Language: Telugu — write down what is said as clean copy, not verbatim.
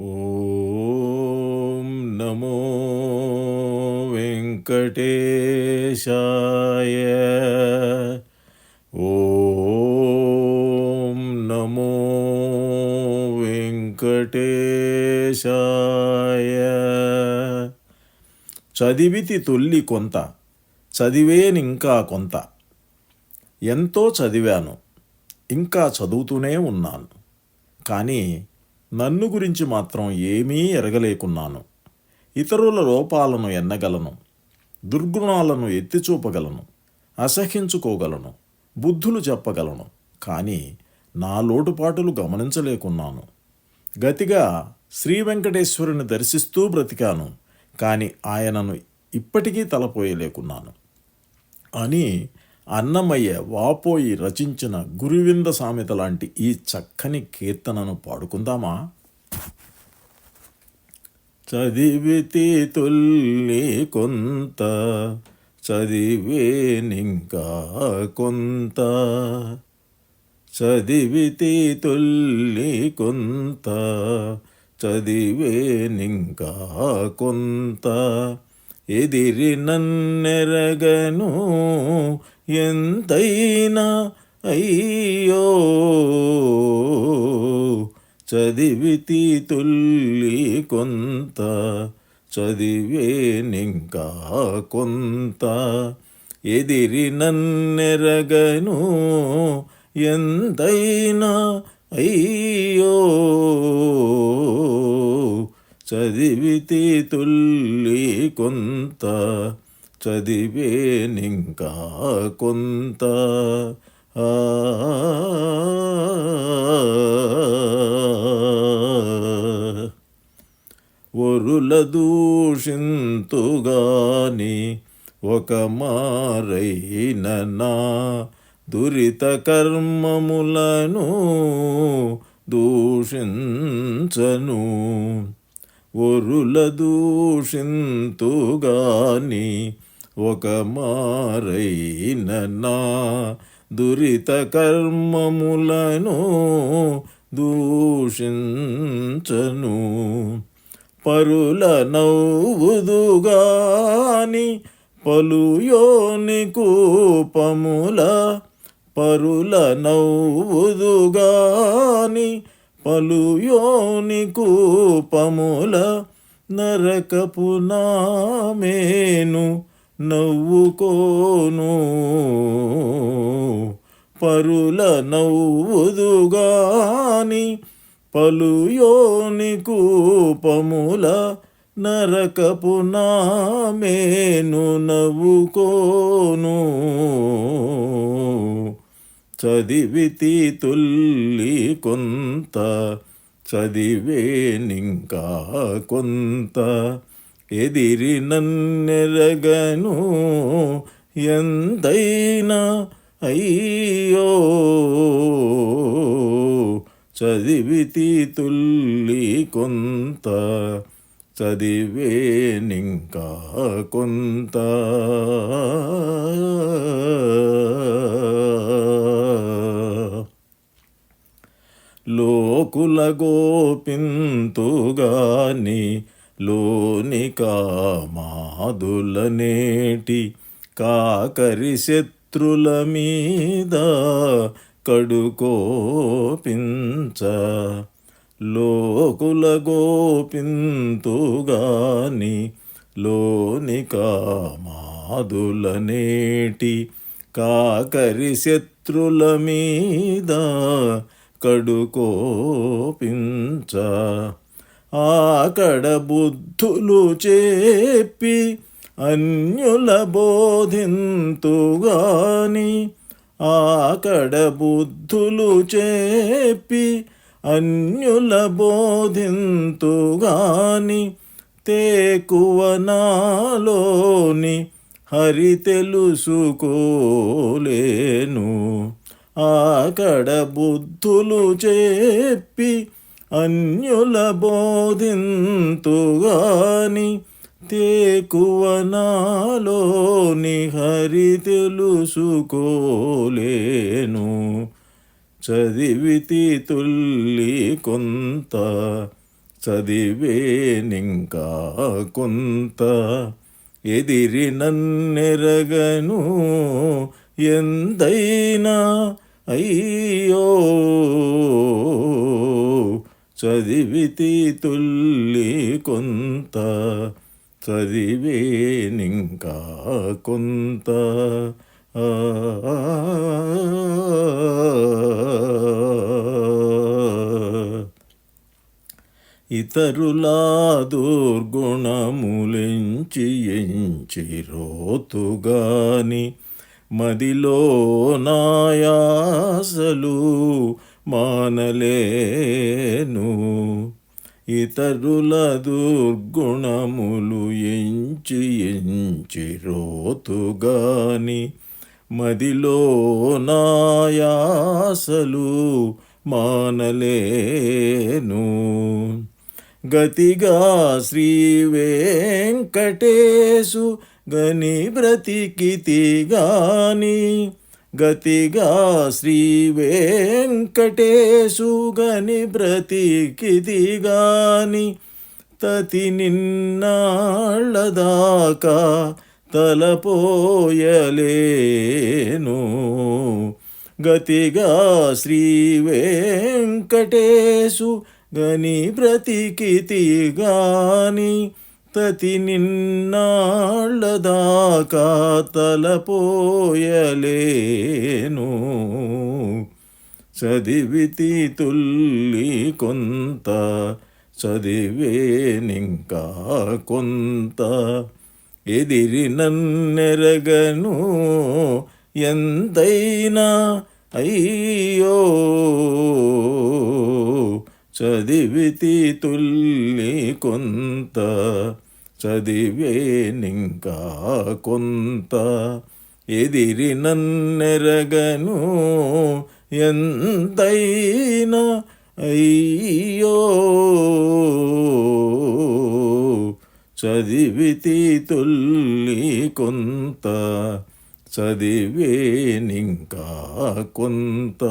ఓం నమో వెంకటేశాయ. ఓం నమో వెంకటేశాయ. చదివితి తొల్లి కొంత, చదివేనింకా కొంత. ఎంతో చదివాను, ఇంకా చదువుతూనే ఉన్నాను. కానీ నన్ను గురించి మాత్రం ఏమీ ఎరగలేకున్నాను. ఇతరుల లోపాలను ఎన్నగలను, దుర్గుణాలను ఎత్తిచూపగలను, అసహించుకోగలను, బుద్ధులు చెప్పగలను. కానీ నా లోటుపాటులు గమనించలేకున్నాను. గతిగా శ్రీ వెంకటేశ్వరుని దర్శిస్తూ బ్రతికాను, కానీ ఆయనను ఇప్పటికీ తలపోయలేకున్నాను అని అన్నమయ్య వాపోయి రచించిన గురువింద సామెత లాంటి ఈ చక్కని కీర్తనను పాడుకుందామా? చదివితి తొల్లి కొంత, చదివేనింకా కొంత. చదివితి తొల్లి కొంత, చదివేనింకా కొంత. ఎదిరి నన్నెరగను ఎంతైనా అయ్యో. చదివితి తొల్లి కొంత, చదివేనింకా కొంత. ఎదిరి నన్నెరగను ఎంతైనా అయ్యో. చదివితి తొల్లి కొంత, చదివేనింకా కొంత. వరుల దూషింతుగాని ఒక మారైన నా దురిత కర్మములను దూషించను. వరుల దూషింతుగాని ఒక మారైన నా దురిత కర్మములను దూషించను. పరుల నవ్వుదుగాని పలుయోని కూపముల, పరుల నవ్వుదుగాని పలుయోని కూపముల. నరకపు నామేను నవ్వుకోను. పరుల నవ్వుదుగాని పలుయోని కూపముల. నరకపు నామేను నవ్వుకోను. చదివితి తొల్లి కొంత, చదివేనింకా కొంత. ఎదిరి నన్నెరగను ఎంతైనా అయ్యో. చదివితి తొల్లి కొంత, చదివేనింకా కొంత. లోకుల గోపింతుగాని లోని కామాదుల నేటి. కాకరి శత్రుల మీద కడుకోపించ. లోకుల గోపింతుగాని లోని కామాదుల నేటి. కాకరి శత్రుల మీద కడుకోపించ. ఆకడ బుద్ధులు చెప్పి అన్యుల బోధింతుగాని. ఆకడ బుద్ధులు చెప్పి అన్యుల బోధింతుగాని. తేకువ నాలోని హరి తెలుసుకోలేను. ఆకడ బుద్ధులు చెప్పి అన్యుల బోధింతుగాని. తేకువ నాలోని హరి తెలుసుకోలేను. చదివితి తొల్లి కొంత, చదివేనింకా కొంత ఎదిరి నన్నెరగను ఎందైనా అయ్యో చదివితి తుల్లి కొంత చదివేనింకా కొంత ఇతరులా దుర్గుణములెంచి ఎంచి రోతుగాని మదిలో నాయాసలు మానలేను ఇతరుల దుర్గుణములు ఎంచి రోతుగాని మదిలో నాయాసలు మానలేను గతిగా శ్రీ వెంకటేశు గని బ్రతికితిగాని గతిగా శ్రీ వెంకటేశు గని బ్రతికితిగాని తతి నిన్నాళ్ళదాకా తలపోయలేను గతిగా శ్రీ వెంకటేశు గని బ్రతికితిగాని తతి నిన్నాళ్ళదాకా తలపోయలేను చదివితి తుల్లి కొంత చదివేనింకా కొంత ఎదిరి నన్నెరగను ఎంతైనా అయ్యో చదివితి తుల్లి కొంత చదివేనింకా కొంత ఎదిరి నన్నెరగను ఎంతైనా అయ్యో చదివితి తుల్లి కొంత చదివేనింకా కొంత